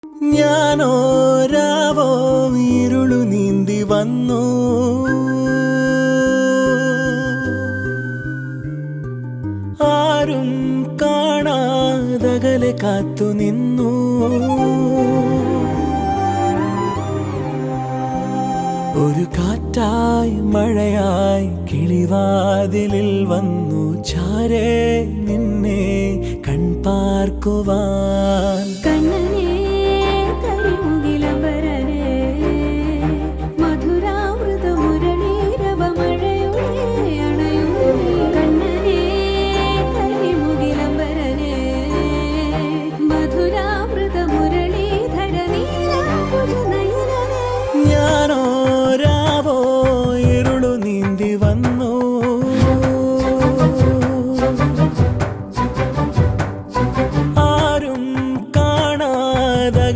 ഞാനോ രാവോ ഇരുളു നീന്തി വന്നു, ആരും കാണാതകലെ കാത്തു നിന്നു. ഒരു കാറ്റായി മഴയായി കിളിവാതിലിൽ വന്നു ചാരേ നിന്നെ കൺപാർക്കുവാൻ. കണ്ണനെ